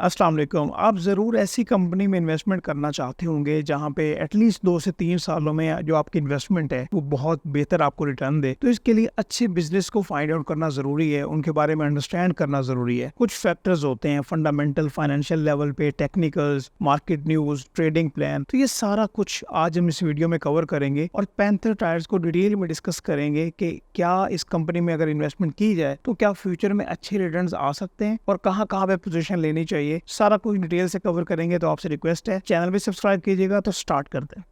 अस्सलाम वालेकुम। आप ज़रूर ऐसी कंपनी में इन्वेस्टमेंट करना चाहते होंगे जहाँ पे एटलीस्ट 2 से 3 सालों में जो आपकी इन्वेस्टमेंट है वो बहुत बेहतर आपको रिटर्न दे। तो इसके लिए अच्छे बिज़नेस को फाइंड आउट करना ज़रूरी है, उनके बारे में अंडरस्टैंड करना ज़रूरी है। कुछ फैक्टर्स होते हैं फंडामेंटल, फाइनेंशियल लेवल पे, technicals, market news, trading plan. तो ये सारा कुछ आज हम इस वीडियो में कवर करेंगे और पैंथर टायर्स को डिटेल में डिस्कस करेंगे कि क्या इस कंपनी में अगर इन्वेस्टमेंट की जाए तो क्या फ्यूचर में अच्छे रिटर्न्स आ सकते हैं और कहाँ-कहाँ पे पोजीशन लेनी चाहिए। सारा कुछ डिटेल से कवर करेंगे। तो आपसे रिक्वेस्ट है चैनल भी सब्सक्राइब कीजिएगा। तो स्टार्ट करते हैं।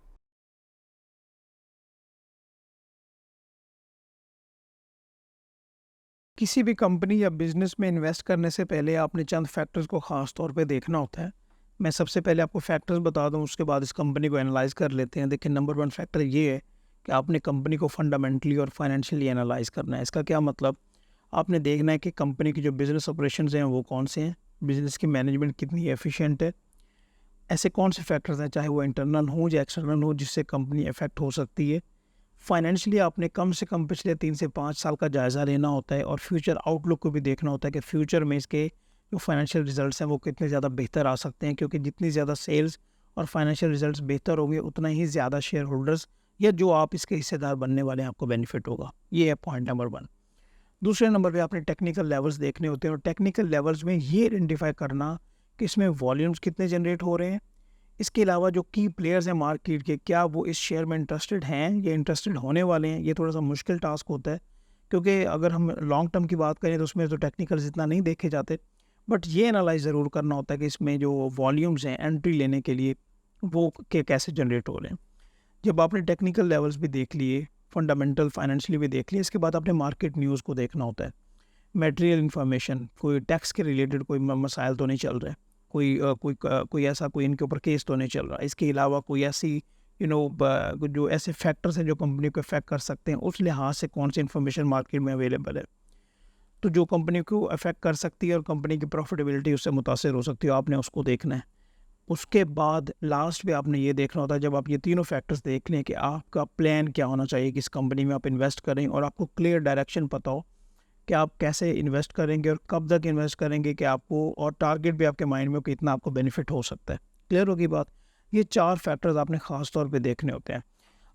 किसी भी कंपनी या बिजनेस में इन्वेस्ट करने से पहले आपने चंद फैक्टर्स को खास तौर पे देखना होता है। मैं सबसे पहले आपको फैक्टर्स बता दूं, उसके बाद इस कंपनी को एनालाइज कर लेते हैं। देखिए, नंबर वन फैक्टर ये है कि आपने कंपनी को फंडामेंटली और फाइनेंशियली एनालाइज करना है। इसका क्या मतलब, आपने देखना है कि कंपनी की जो बिजनेस ऑपरेशन हैं वो कौन से हैं, बिजनेस की मैनेजमेंट कितनी एफिशिएंट है, ऐसे कौन से फैक्टर्स हैं चाहे वो इंटरनल हो या एक्सटर्नल हो जिससे कंपनी इफेक्ट हो सकती है। फाइनेंशियली आपने कम से कम पिछले 3 से 5 साल का जायज़ा लेना होता है और फ्यूचर आउटलुक को भी देखना होता है कि फ्यूचर में इसके जो फाइनेंशियल रिजल्ट्स हैं वो कितने ज़्यादा बेहतर आ सकते हैं, क्योंकि जितनी ज़्यादा सेल्स और फाइनेंशियल रिजल्ट्स बेहतर होंगे उतना ही ज़्यादा शेयर होल्डर्स या जो आप इसके हिस्सेदार बनने वाले हैं आपको बेनिफिट होगा। ये है पॉइंट नंबर वन। दूसरे नंबर पे आपने टेक्निकल लेवल्स देखने होते हैं और टेक्निकल लेवल्स में ये आइडेंटिफाई करना कि इसमें वॉल्यूम्स कितने जनरेट हो रहे हैं। इसके अलावा जो की प्लेयर्स हैं मार्केट के, क्या वो इस शेयर में इंटरेस्टेड हैं या इंटरेस्टेड होने वाले हैं। ये थोड़ा सा मुश्किल टास्क होता है, क्योंकि अगर हम लॉन्ग टर्म की बात करें तो उसमें तो टेक्निकल्स इतना नहीं देखे जाते। बट ये एनालाइज ज़रूर करना होता है कि इसमें जो वॉल्यूम्स हैं एंट्री लेने के लिए वो के कैसे जनरेट हो रहे हैं। जब आपने टेक्निकल लेवल्स भी देख लिए, फंडामेंटल फाइनेंशियली भी देख लिए, इसके बाद आपने मार्केट न्यूज़ को देखना होता है। मटेरियल इन्फॉर्मेशन, कोई टैक्स के रिलेटेड कोई मसाइल तो नहीं चल रहे, कोई ऐसा कोई इनके ऊपर केस तो नहीं चल रहा। इसके अलावा कोई ऐसी जो ऐसे फैक्टर्स हैं जो कंपनी को इफेक्ट कर सकते हैं, उस लिहाज से कौन सी इन्फॉर्मेशन मार्केट में अवेलेबल है तो जो कंपनी को अफेक्ट कर सकती है और कंपनी की प्रॉफिटेबिलिटी उससे मुतासर हो सकती है, आपने उसको देखना है। उसके बाद लास्ट पे आपने ये देखना होता है, जब आप ये तीनों फैक्टर्स देख लें, कि आपका प्लान क्या होना चाहिए कि इस कंपनी में आप इन्वेस्ट करें और आपको क्लियर डायरेक्शन पता हो कि आप कैसे इन्वेस्ट करेंगे और कब तक इन्वेस्ट करेंगे, कि आपको और टारगेट भी आपके माइंड में हो कि इतना आपको बेनिफिट हो सकता है। क्लियर होगी बात। ये 4 फैक्टर्स आपने ख़ास तौर पे देखने होते हैं।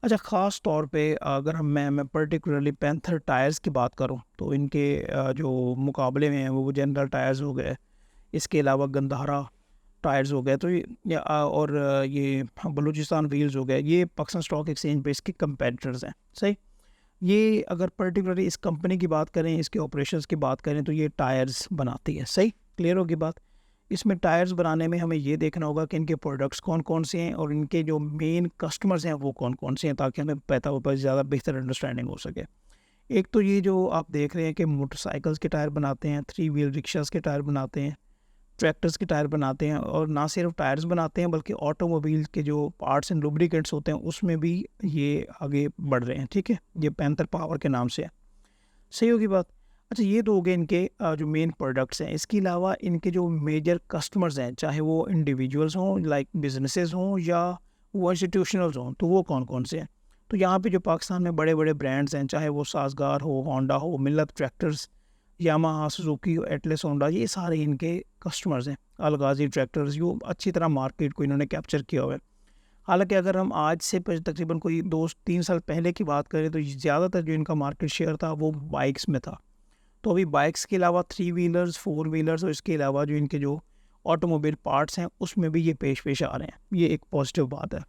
अच्छा, ख़ास तौर पे अगर मैं पर्टिकुलरली पैंथर टायर्स की बात करूँ तो इनके जो मुकाबले में हैं वो जनरल टायर्स हो गए, इसके अलावा गंधारा टायर्स हो गए, तो ये बलूचिस्तान व्हील्स हो गए, ये पाकिस्तान स्टॉक एक्सचेंज पे इसके कंपेटिटर्स हैं। सही। ये अगर पर्टिकुलरली इस कंपनी की बात करें, इसके ऑपरेशंस की बात करें, तो ये टायर्स बनाती है। सही। क्लियर होगी बात। इसमें टायर्स बनाने में हमें ये देखना होगा कि इनके प्रोडक्ट्स कौन-कौन से हैं और इनके जो मेन कस्टमर्स हैं वो कौन-कौन से हैं, ताकि हमें पता हो पाए, ज़्यादा बेहतर अंडरस्टैंडिंग हो सके। एक तो ये जो आप देख रहे हैं कि मोटरसाइकिल्स के टायर बनाते हैं, 3 व्हील रिक्शास के टायर बनाते हैं, ट्रैक्टर्स के टायर बनाते हैं, और ना सिर्फ टायर्स बनाते हैं बल्कि ऑटोमोबाइल के जो पार्ट्स एंड लुब्रिकेंट्स होते हैं उसमें भी ये आगे बढ़ रहे हैं। ठीक है, ये पैंथर पावर के नाम से है। सही होगी बात। अच्छा, ये तो हो गए इनके जो मेन प्रोडक्ट्स हैं। इसके अलावा इनके जो मेजर कस्टमर्स हैं, चाहे वो इंडिविजुअल्स हों, लाइक बिजनेसेस हों, या वो इंस्टीट्यूशनल्स हों, तो वो कौन कौन से हैं। तो यहाँ पे जो पाकिस्तान में बड़े बड़े ब्रांड्स हैं, चाहे वो साजगार हो, होंडा हो, मिल्लत tractors, Yamaha, Suzuki, Atlas, Honda, ये सारे इनके कस्टमर्स हैं। अलगाजी ट्रैक्टर्स, यो अच्छी तरह मार्केट को इन्होंने कैप्चर किया हुआ है। हालांकि अगर हम आज से तकरीबन कोई 2-3 साल पहले की बात करें तो ज़्यादातर जो इनका मार्केट शेयर था वो बाइक्स में था। तो अभी बाइक्स के अलावा 3 व्हीलर्स, 4 व्हीलर्स और इसके अलावा जो इनके जो ऑटोमोबाइल पार्ट्स हैं उसमें भी ये पेश आ रहे हैं। ये एक पॉजिटिव बात है।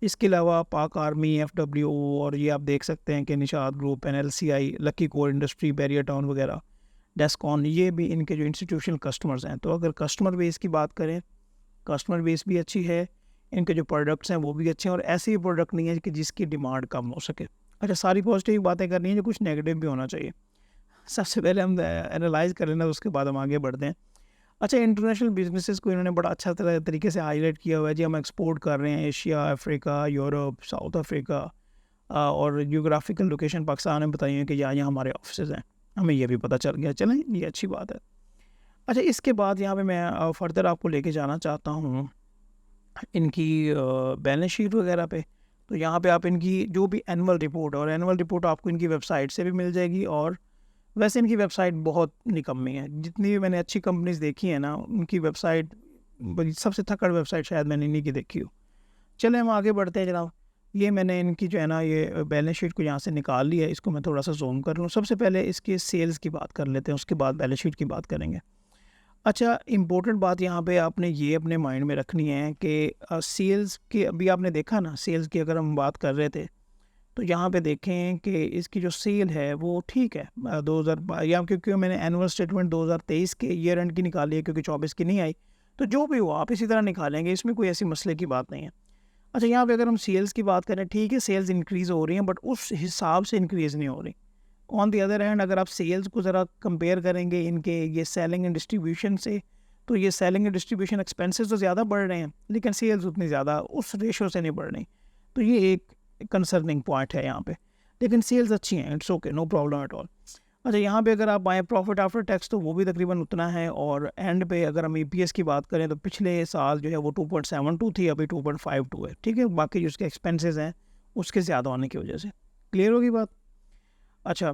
इसके अलावा पाक आर्मी, एफडब्ल्यू, और ये आप देख सकते हैं कि Nishat group, NLCI, Lucky core industry, Bahria town वगैरह, डेस्कॉन, ये भी इनके जो इंस्टीट्यूशनल कस्टमर्स हैं। तो अगर कस्टमर बेस की बात करें, कस्टमर बेस भी अच्छी है, इनके जो प्रोडक्ट्स हैं वो भी अच्छे हैं, और ऐसे ही प्रोडक्ट नहीं है कि जिसकी डिमांड कम हो सके। अच्छा, सारी पॉजिटिव बातें करनी है, जो कुछ नेगेटिव भी होना चाहिए। सबसे पहले हम एनालाइज कर लेना, उसके बाद हम आगे बढ़ते हैं। अच्छा, इंटरनेशनल बिजनेसेस को इन्होंने बड़ा अच्छा तरीके से हाईलाइट किया हुआ है जी। हम एक्सपोर्ट कर रहे हैं Asia, Africa, Europe, south Africa, और जियोग्राफिकल लोकेशन पाकिस्तान में बताई है कि यहाँ हमारे ऑफिस हैं। हमें ये भी पता चल गया, चलें, ये अच्छी बात है। अच्छा, इसके बाद यहाँ पे मैं फर्दर आपको लेके जाना चाहता हूँ इनकी बैलेंस शीट वगैरह पे। तो यहाँ पे आप इनकी जो भी एनुअल रिपोर्ट, और एनुअल रिपोर्ट आपको इनकी वेबसाइट से भी मिल जाएगी, और वैसे इनकी वेबसाइट बहुत निकम्मी है। जितनी भी मैंने अच्छी कंपनीज देखी है ना, उनकी वेबसाइट सबसे थकड़ वेबसाइट शायद मैंने इन्हीं की देखी हो। चलें हम आगे बढ़ते हैं जनाब। ये मैंने इनकी जो है ना ये बैलेंस शीट को यहाँ से निकाल लिया है, इसको मैं थोड़ा सा ज़ूम कर लूँ। सबसे पहले इसके सेल्स की बात कर लेते हैं, उसके बाद बैलेंस शीट की बात करेंगे। अच्छा, इम्पोर्टेंट बात यहाँ पे आपने ये अपने माइंड में रखनी है कि सेल्स की अभी आपने देखा ना, सेल्स की अगर हम बात कर रहे थे तो यहाँ पे देखें कि इसकी जो सेल है वो ठीक है 2000 या क्योंकि मैंने एनुअल स्टेटमेंट 2023 के ईयर एंड की निकाली है क्योंकि 24 की नहीं आई, तो जो भी हो आप इसी तरह निकालेंगे, इसमें कोई ऐसी मसले की बात नहीं है। अच्छा, यहाँ पे अगर हम सेल्स की बात करें, ठीक है सेल्स इंक्रीज़ हो रही हैं बट उस हिसाब से इंक्रीज़ नहीं हो रही। ऑन दी अदर हैंड अगर आप सेल्स को ज़रा कंपेयर करेंगे इनके ये सेलिंग एंड डिस्ट्रीब्यूशन से, तो ये सेलिंग एंड डिस्ट्रीब्यूशन एक्सपेंसेस तो ज़्यादा बढ़ रहे हैं लेकिन सेल्स उतनी ज़्यादा उस रेशो से नहीं बढ़ रही। तो ये एक कंसर्निंग पॉइंट है यहाँ पे, लेकिन सेल्स अच्छी हैं, it's okay, no problem at all. अच्छा, यहाँ पे अगर आप आएँ प्रॉफिट आफ्टर टैक्स तो वो भी तकरीबन उतना है, और एंड पे अगर हम ईपीएस की बात करें तो पिछले साल जो है वो 2.72 थी, अभी 2.52 है। ठीक है, बाकी जो उसके एक्सपेंसेस हैं उसके ज़्यादा होने की वजह से। क्लियर होगी बात? अच्छा,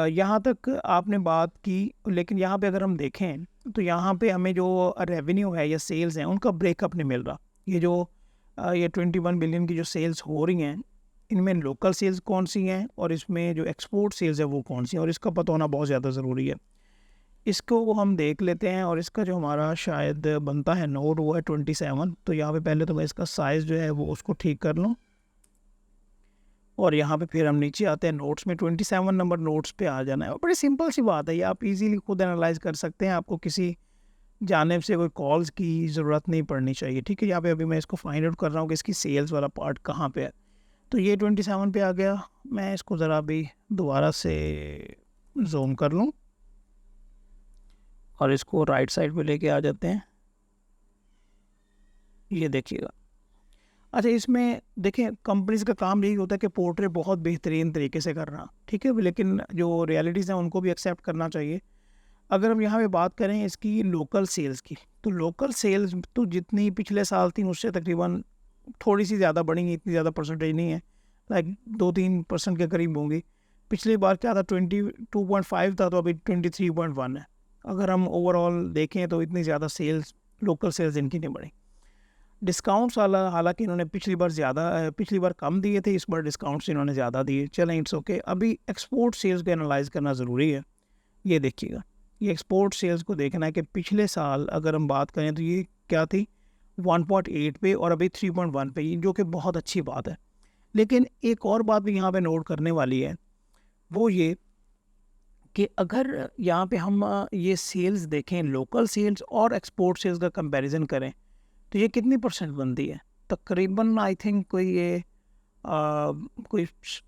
यहाँ तक आपने बात की, लेकिन यहाँ पे अगर हम देखें तो यहाँ पे हमें जो रेवेन्यू है या सेल्स हैं उनका ब्रेकअप नहीं मिल रहा। ये जो ये 21 बिलियन की जो सेल्स हो रही हैं, इनमें लोकल सेल्स कौन सी हैं और इसमें जो एक्सपोर्ट सेल्स है वो कौन सी हैं, और इसका पता होना बहुत ज़्यादा ज़रूरी है। इसको हम देख लेते हैं, और इसका जो हमारा शायद बनता है नोट वो है 27। तो यहाँ पे पहले तो मैं इसका साइज़ जो है वो उसको ठीक कर लूँ, और यहाँ पे फिर हम नीचे आते हैं नोट्स में, 27 नंबर नोट्स पे आ जाना है। और बड़ी सिंपल सी बात है, ये आप इजीली खुद एनालाइज कर सकते हैं, आपको किसी जानिब से कोई कॉल्स की ज़रूरत नहीं पड़नी चाहिए। ठीक है, यहाँ पे अभी मैं इसको फाइंड आउट कर रहा हूँ कि इसकी सेल्स वाला पार्ट कहाँ पे है। तो ये 27 पे आ गया, मैं इसको ज़रा अभी दोबारा से जूम कर लूँ और इसको राइट साइड पे लेके आ जाते हैं। ये देखिएगा। अच्छा, इसमें देखें कंपनीज़ का काम यही होता है कि पोर्ट्रे बहुत बेहतरीन तरीके से करना, ठीक है, लेकिन जो रियलिटीज़ हैं उनको भी एक्सेप्ट करना चाहिए। अगर हम यहाँ पे बात करें इसकी लोकल सेल्स की, तो लोकल सेल्स तो जितनी पिछले साल थी उससे तकरीबन थोड़ी सी ज़्यादा बढ़ी, इतनी ज़्यादा परसेंटेज नहीं है, लाइक 2-3% के करीब होंगी। पिछली बार क्या था 22.5 था, तो अभी 23.1 है। अगर हम ओवरऑल देखें तो इतनी ज़्यादा सेल्स लोकल सेल्स इनकी नहीं बढ़ी। डिस्काउंट्स वाला हालांकि इन्होंने पिछली बार कम दिए थे, इस बार डिस्काउंट्स इन्होंने ज़्यादा दिए। चलें, इट्स ओके। अभी एक्सपोर्ट सेल्स को एनालाइज करना ज़रूरी है। ये देखिएगा, ये एक्सपोर्ट सेल्स को देखना है कि पिछले साल अगर हम बात करें तो ये क्या थी 1.8 पे और अभी 3.1 पे, जो कि बहुत अच्छी बात है। लेकिन एक और बात भी यहाँ पे नोट करने वाली है, वो ये कि अगर यहाँ पे हम ये सेल्स देखें, लोकल सेल्स और एक्सपोर्ट सेल्स का कंपैरिजन करें, तो ये कितनी परसेंट बनती है? तकरीबन आई थिंक कोई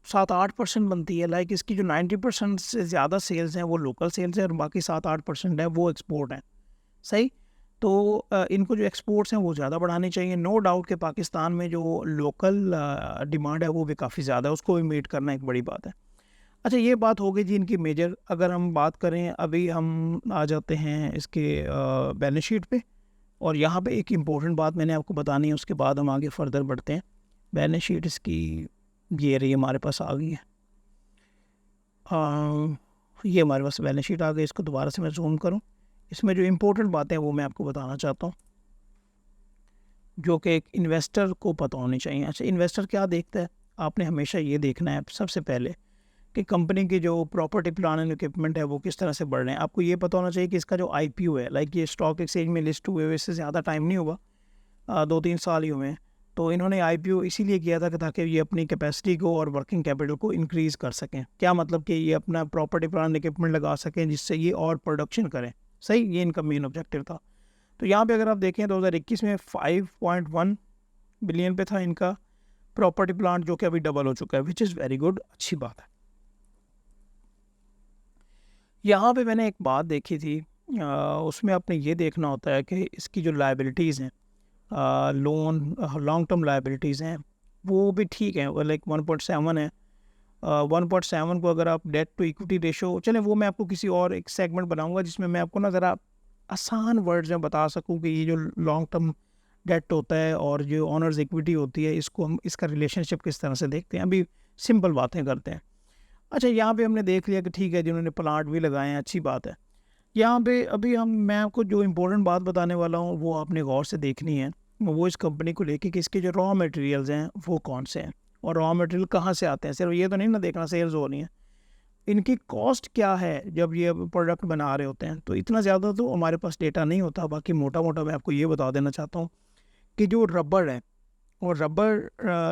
7-8% बनती है। लाइक इसकी जो 90% से ज़्यादा सेल्स हैं वो लोकल सेल्स हैं और बाकी 7-8% है वो एक्सपोर्ट हैं। सही, तो इनको जो एक्सपोर्ट्स हैं वो ज़्यादा बढ़ानी चाहिए। नो डाउट कि पाकिस्तान में जो लोकल डिमांड है वो भी काफ़ी ज़्यादा है, उसको भी मीट करना एक बड़ी बात है। अच्छा, ये बात हो गई जी इनकी मेजर। अगर हम बात करें, अभी हम आ जाते हैं इसके बैलेंस शीट पे, और यहाँ पे एक इम्पोर्टेंट बात मैंने आपको बतानी है, उसके बाद हम आगे फर्दर बढ़ते हैं। बैलेंस शीट इसकी ये रही, हमारे पास आ गई है। ये हमारे पास बैलेंस शीट आ गई। इसको दोबारा से मैं जूम करूँ, इसमें जो इम्पोर्टेंट बातें हैं वो मैं आपको बताना चाहता हूँ, जो कि एक इन्वेस्टर को पता होनी चाहिए। अच्छा, इन्वेस्टर क्या देखता है? आपने हमेशा ये देखना है सबसे पहले कि कंपनी की जो प्रॉपर्टी प्लान एंड इक्विपमेंट है वो किस तरह से बढ़ रहे हैं। आपको ये पता होना चाहिए कि इसका जो आईपीओ है, लाइक ये स्टॉक एक्सचेंज में लिस्ट हुए हुए इससे ज़्यादा टाइम नहीं हुआ, 2-3 साल ही हुए हैं। तो इन्होंने आईपीओ इसीलिए किया था कि ताकि ये अपनी कैपेसिटी को और वर्किंग कैपिटल को इंक्रीज़ कर सकें। क्या मतलब कि ये अपना प्रॉपर्टी प्लान इक्विपमेंट लगा सकें जिससे ये और प्रोडक्शन करें। सही, ये इनका मेन ऑब्जेक्टिव था। तो यहाँ पे अगर आप देखें 2021 में 5.1 बिलियन पे था इनका प्रॉपर्टी प्लांट, जो कि अभी डबल हो चुका है, विच इज़ वेरी गुड, अच्छी बात है। यहाँ पे मैंने एक बात देखी थी, उसमें आपने ये देखना होता है कि इसकी जो लाइबिलिटीज़ हैं, लोन लॉन्ग टर्म लाइबिलिटीज़ हैं, वो भी ठीक हैं, वो लाइक 1.7 है। 1.7 को अगर आप डेट टू इक्विटी रेशो, चलें वो मैं आपको किसी और एक सेगमेंट बनाऊंगा जिसमें मैं आपको ना ज़रा आसान वर्ड्स में बता सकूं कि ये जो लॉन्ग टर्म डेट होता है और जो ऑनर्स इक्विटी होती है, इसको हम इसका रिलेशनशिप किस तरह से देखते हैं। अभी सिंपल बातें करते हैं। अच्छा, यहाँ पे हमने देख लिया कि ठीक है जिन्होंने प्लांट भी लगाए हैं, अच्छी बात है। यहाँ पे अभी मैं आपको जो इम्पोर्टेंट बात बताने वाला हूँ वो आपने गौर से देखनी है, वो इस कंपनी को लेके कि इसके जो रॉ मटेरियल्स हैं वो कौन से हैं और रॉ मटेरियल कहाँ से आते हैं। सिर्फ ये तो नहीं ना देखना सेल्स हो रही है, इनकी कॉस्ट क्या है जब ये प्रोडक्ट बना रहे होते हैं। तो इतना ज़्यादा तो हमारे पास डेटा नहीं होता, बाकी मोटा मोटा मैं आपको ये बता देना चाहता हूँ कि जो रबड़ है और रबड़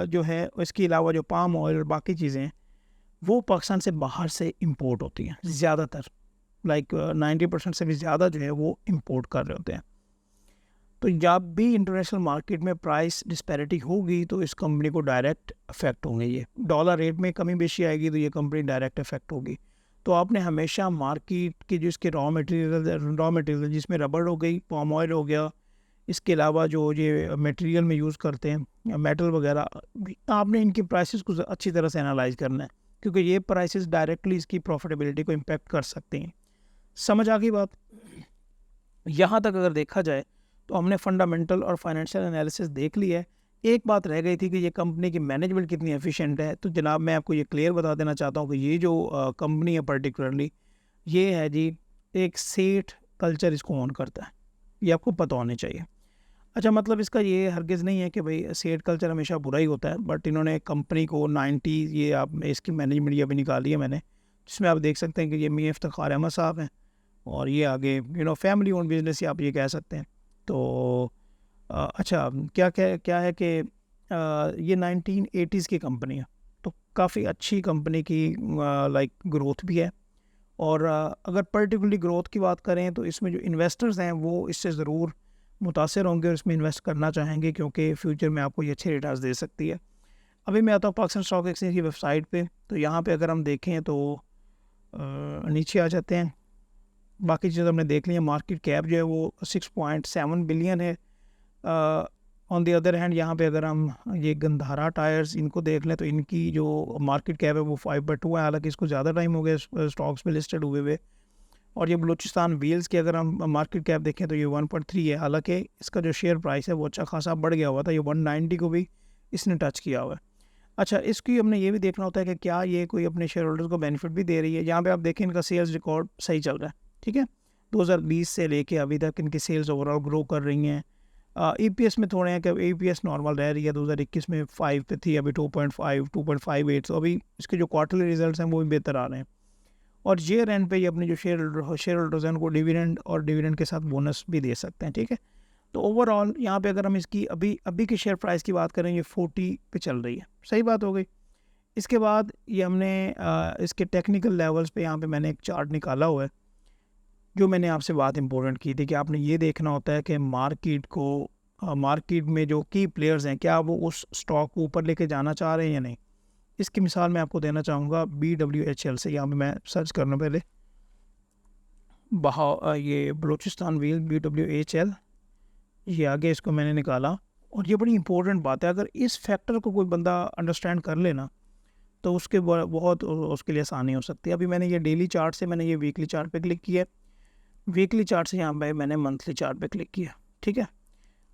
जो है, इसके अलावा जो पाम ऑयल और बाकी चीज़ें हैं वो पाकिस्तान से बाहर से इंपोर्ट होती हैं ज़्यादातर, लाइक 90% से भी ज़्यादा जो है वो इंपोर्ट कर रहे होते हैं। तो जब भी इंटरनेशनल मार्केट में प्राइस डिस्पैरिटी होगी तो इस कंपनी को डायरेक्ट इफेक्ट होंगे। ये डॉलर रेट में कमी बेशी आएगी तो ये कंपनी डायरेक्ट इफेक्ट होगी। तो आपने हमेशा मार्केट की जो इसके रॉ मटेरियल जिसमें रबड़ हो गई, पाम ऑयल हो गया, इसके अलावा जो ये मटेरियल में यूज़ करते हैं मेटल वगैरह, आपने इनकी प्राइसेस को अच्छी तरह से एनालाइज करना है, क्योंकि ये प्राइसेस डायरेक्टली इसकी प्रॉफिटेबिलिटी को इम्पेक्ट कर सकते हैं। समझ आ गई बात? यहाँ तक अगर देखा जाए तो हमने फंडामेंटल और फाइनेंशियल एनालिसिस देख लिया है। एक बात रह गई थी कि ये कंपनी की मैनेजमेंट कितनी एफिशिएंट है। तो जनाब मैं आपको ये क्लियर बता देना चाहता हूँ कि ये जो कंपनी है पर्टिकुलरली, ये है जी एक सेठ कल्चर इसको ऑन करता है, ये आपको पता होना चाहिए। अच्छा, मतलब इसका ये हरगिज़ नहीं है कि भाई सेठ कल्चर हमेशा बुरा ही होता है, बट इन्होंने कंपनी को 90 ये आप इसकी मैनेजमेंट ये अभी निकाली है मैंने, जिसमें आप देख सकते हैं कि ये मियां इफ्तिखार अहमद साहब हैं और ये आगे फैमिली ओन बिजनेस ही आप ये कह सकते हैं। तो अच्छा, क्या है कि ये 1980s की कंपनी है, तो काफ़ी अच्छी कंपनी की लाइक ग्रोथ भी है। और अगर पर्टिकुलरली ग्रोथ की बात करें तो इसमें जो इन्वेस्टर्स हैं वो इससे ज़रूर मुतासर होंगे और इसमें इन्वेस्ट करना चाहेंगे, क्योंकि फ्यूचर में आपको ये अच्छे रिटर्न्स दे सकती है। अभी मैं आता हूँ पाकिस्तान स्टॉक एक्सचेंज की वेबसाइट पे, तो यहाँ पे अगर हम देखें तो नीचे आ जाते हैं। बाकी चीज़ हमने देख ली है। मार्केट कैप जो है वो 6.7 बिलियन है। ऑन द अदर हैंड यहाँ पे अगर हम ये गंधारा टायर्स इनको देख लें तो इनकी जो मार्केट कैप है वो 5/2 है, हालांकि इसको ज़्यादा टाइम हो गया स्टॉक्स में लिस्टेड हुए हुए। और ये बलूचिस्तान व्हील्स की अगर हम मार्केट कैप देखें तो ये 1.3 है, हालांकि इसका जो शेयर प्राइस है वो अच्छा खासा बढ़ गया हुआ था, ये 190 को भी इसने टच किया हुआ है। अच्छा, इसकी हमने ये भी देखना होता है कि क्या ये कोई अपने शेयर होल्डर्स को बेनिफिट भी दे रही है। यहाँ पे आप देखें इनका सेल्स रिकॉर्ड सही चल रहा है, ठीक है। 2020 से लेके अभी तक इनकी सेल्स ओवरऑल ग्रो कर रही हैं। EPS में थोड़े हैं कि EPS नॉर्मल रह रही है, 2021 में 5 पे थी, अभी 2.5 2.58, तो अभी इसके जो क्वार्टरली रिजल्ट्स हैं वो भी बेहतर आ रहे हैं। और ईयर एंड पे ये अपने जो शेयर होल्डर्स हैं उनको डिविडेंड के साथ बोनस भी दे सकते हैं, ठीक है। तो ओवरऑल यहाँ पे अगर हम इसकी अभी की शेयर प्राइस की बात करें, ये 40 पे चल रही है, सही बात हो गई। इसके बाद ये हमने इसके टेक्निकल लेवल्स पे यहाँ पे मैंने एक चार्ट निकाला हुआ है, जो मैंने आपसे बात इंपॉर्टेंट की थी कि आपने ये देखना होता है कि मार्केट में जो की प्लेयर्स हैं क्या वो उस स्टॉक को ऊपर लेके जाना चाह रहे हैं या नहीं। इसकी मिसाल मैं आपको देना चाहूँगा BWHL से। यहाँ पे मैं सर्च करना पहले ये बलूचिस्तान व्हील BWHL, ये आगे इसको मैंने निकाला। और ये बड़ी इंपॉर्टेंट बात है, अगर इस फैक्टर को कोई बंदा अंडरस्टैंड कर लेना तो उसके बहुत उसके लिए आसानी हो सकती है। अभी मैंने ये डेली चार्ट से मैंने ये वीकली चार्ट पे क्लिक किया, वीकली चार्ट से यहाँ पे मैंने मंथली चार्ट पे क्लिक किया, ठीक है।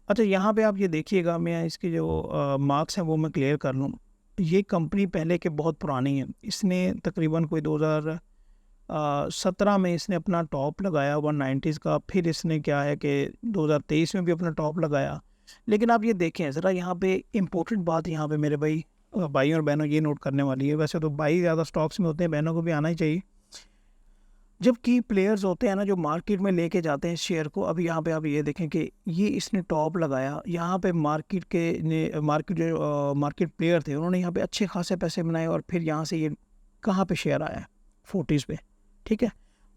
अच्छा, यहाँ पे आप ये देखिएगा, मैं इसके जो मार्क्स हैं वो मैं क्लियर कर लूँ। ये कंपनी पहले के बहुत पुरानी है, इसने तकरीबन कोई 2017 में इसने अपना टॉप लगाया 190s का, फिर इसने क्या है कि 2023 में भी अपना टॉप लगाया। लेकिन आप ये देखें ज़रा, यहाँ पे इम्पोर्टेंट बात यहाँ पे मेरे भाइयों और बहनों ये नोट करने वाली है। वैसे तो भाई ज़्यादा स्टॉक्स में होते हैं, बहनों को भी आना ही चाहिए। जब की प्लेयर्स होते हैं ना जो मार्केट में लेके जाते हैं शेयर को, अभी यहाँ पे आप ये देखें कि ये इसने टॉप लगाया, यहाँ पे मार्केट प्लेयर थे उन्होंने यहाँ पे अच्छे खासे पैसे बनाए और फिर यहाँ से ये कहाँ पे शेयर आया 40s पे, ठीक है।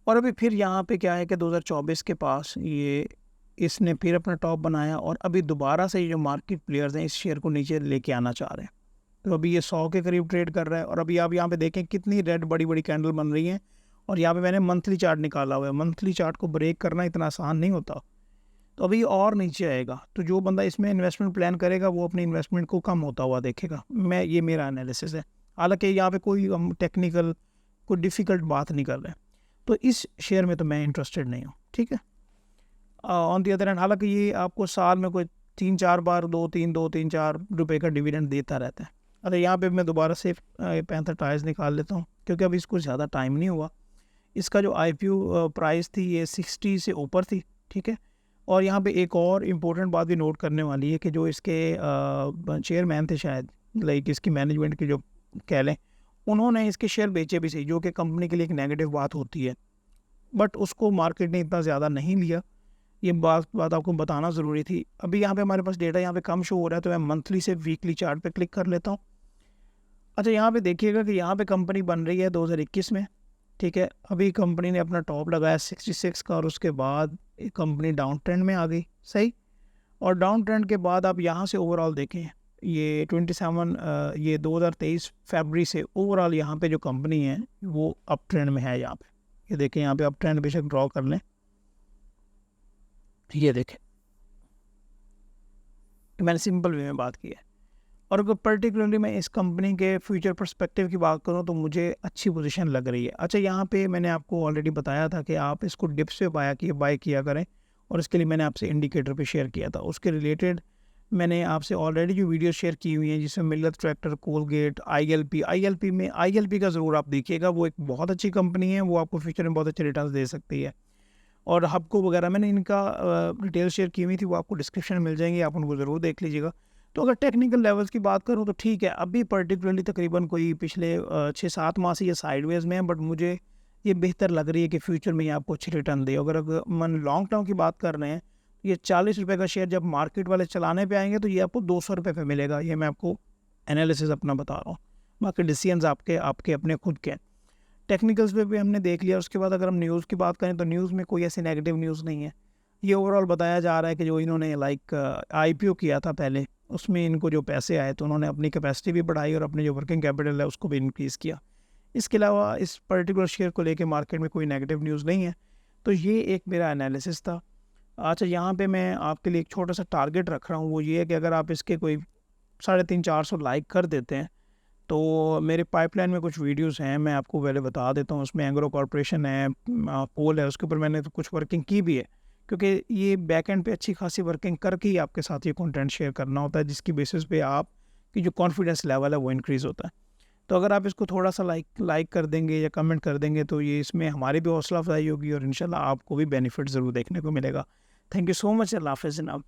और अभी फिर यहाँ पे क्या है कि 2024 के पास ये इसने फिर अपना टॉप बनाया और अभी दोबारा से ये जो मार्केट प्लेयर्स हैं इस शेयर को नीचे लेके आना चाह रहे हैं। तो अभी ये 100 के करीब ट्रेड कर रहा है। और अभी आप यहाँ पे देखें कितनी रेड बड़ी बड़ी कैंडल बन रही हैं। और यहाँ पे मैंने मंथली चार्ट निकाला हुआ है, मंथली चार्ट को ब्रेक करना इतना आसान नहीं होता, तो अभी और नीचे आएगा। तो जो बंदा इसमें इन्वेस्टमेंट प्लान करेगा वो अपनी इन्वेस्टमेंट को कम होता हुआ देखेगा। ये मेरा एनालिसिस है, हालांकि यहाँ पे कोई हम टेक्निकल कोई डिफ़िकल्ट बात नहीं कर रहे हैं। तो इस शेयर में तो मैं इंटरेस्टेड नहीं हूँ, ठीक है। ऑन दी अदर हैंड, हालांकि ये आपको साल में कोई 3-4 बार 2-3-4 रुपये का डिविडेंड देता रहता है। अरे यहाँ पे मैं दोबारा से 65 टायर्स निकाल लेता हूँ, क्योंकि अभी इसको ज़्यादा टाइम नहीं हुआ। इसका जो IPO प्राइस थी ये 60 से ऊपर थी, ठीक है। और यहाँ पे एक और इम्पोर्टेंट बात भी नोट करने वाली है कि जो इसके चेयरमैन थे शायद, लाइक इसकी मैनेजमेंट के जो कह लें, उन्होंने इसके शेयर बेचे भी सही, जो कि कंपनी के लिए एक नेगेटिव बात होती है, बट उसको मार्केट ने इतना ज़्यादा नहीं लिया। ये बात आपको बताना ज़रूरी थी। अभी यहाँ पे हमारे पास डेटा यहाँ पे कम शो हो रहा है, तो मैं मंथली से वीकली चार्ट पे क्लिक कर लेता हूँ। अच्छा, यहाँ पे देखिएगा कि यहाँ पे कंपनी बन रही है 2021 में, ठीक है। अभी कंपनी ने अपना टॉप लगाया 66 का, और उसके बाद कंपनी डाउन ट्रेंड में आ गई, सही। और डाउन ट्रेंड के बाद आप यहाँ से ओवरऑल देखें, ये 2023 फरवरी से ओवरऑल यहाँ पे जो कंपनी है वो अप ट्रेंड में है। यहाँ पे ये देखें, यहाँ पे अप ट्रेंड बेशक ड्रॉ कर लें, ये देखें, मैंने सिंपल वे में बात की है। और अगर पर्टिकुलरली मैं इस कंपनी के फ्यूचर पर्सपेक्टिव की बात करूं तो मुझे अच्छी पोजीशन लग रही है। अच्छा, यहाँ पे मैंने आपको ऑलरेडी बताया था कि आप इसको डिप्स पे बाय किया करें, और इसके लिए मैंने आपसे इंडिकेटर पे शेयर किया था। उसके रिलेटेड मैंने आपसे ऑलरेडी जो वीडियो शेयर की हुई हैं, जिसमें मिल्लत ट्रैक्टर, कोलगेट, ILP का ज़रूर आप देखिएगा, वो एक बहुत अच्छी कंपनी है, वो आपको फ्यूचर में बहुत अच्छे रिटर्न दे सकती है। और हबको वगैरह मैंने इनका डिटेल शेयर की हुई थी, वो आपको डिस्क्रिप्शन में मिल जाएंगी, आप उनको ज़रूर देख लीजिएगा। तो अगर टेक्निकल लेवल्स की बात करूँ तो ठीक है, अभी पर्टिकुलरली तकरीबन कोई पिछले 6-7 माह से ये साइडवेज में है, बट मुझे ये बेहतर लग रही है कि फ्यूचर में ये आपको अच्छी रिटर्न दे। अगर मन लॉन्ग टर्म की बात कर रहे हैं, ये 40 रुपये का शेयर जब मार्केट वाले चलाने पे आएंगे तो ये आपको 200 रुपये पे मिलेगा। ये मैं आपको एनालिसिस अपना बता रहा हूँ, बाकी डिसीजंस आपके अपने खुद के। टेक्निकल्स पे भी हमने देख लिया। उसके बाद अगर हम न्यूज़ की बात करें तो न्यूज़ में कोई ऐसी नेगेटिव न्यूज़ नहीं है। ये ओवरऑल बताया जा रहा है कि जो इन्होंने IPO किया था पहले, उसमें इनको जो पैसे आए तो उन्होंने अपनी कैपेसिटी भी बढ़ाई और अपनी जो वर्किंग कैपिटल है उसको भी इंक्रीज़ किया। इसके अलावा इस पर्टिकुलर शेयर को लेके मार्केट में कोई नेगेटिव न्यूज़ नहीं है। तो ये एक मेरा एनालिसिस था। अच्छा, यहाँ पे मैं आपके लिए एक छोटा सा टारगेट रख रहा हूँ, वो ये है कि अगर आप इसके कोई 350-400 लाइक कर देते हैं तो मेरे पाइपलाइन में कुछ वीडियोस हैं, मैं आपको पहले बता देता हूँ। उसमें एंग्रो कॉर्पोरेशन है, पोल है, उसके ऊपर मैंने तो कुछ वर्किंग की भी है, क्योंकि ये बैक एंड पे अच्छी खासी वर्किंग करके ही आपके साथ ये कंटेंट शेयर करना होता है, जिसकी बेसिस पे आपकी जो कॉन्फिडेंस लेवल है वो इंक्रीज़ होता है। तो अगर आप इसको थोड़ा सा लाइक कर देंगे या कमेंट कर देंगे तो ये इसमें हमारी भी हौसला अफजाई होगी और इंशाल्लाह आपको भी बेनिफिट ज़रूर देखने को मिलेगा। Thank you so much. अल्लाह हाफ़िज़ जनाब।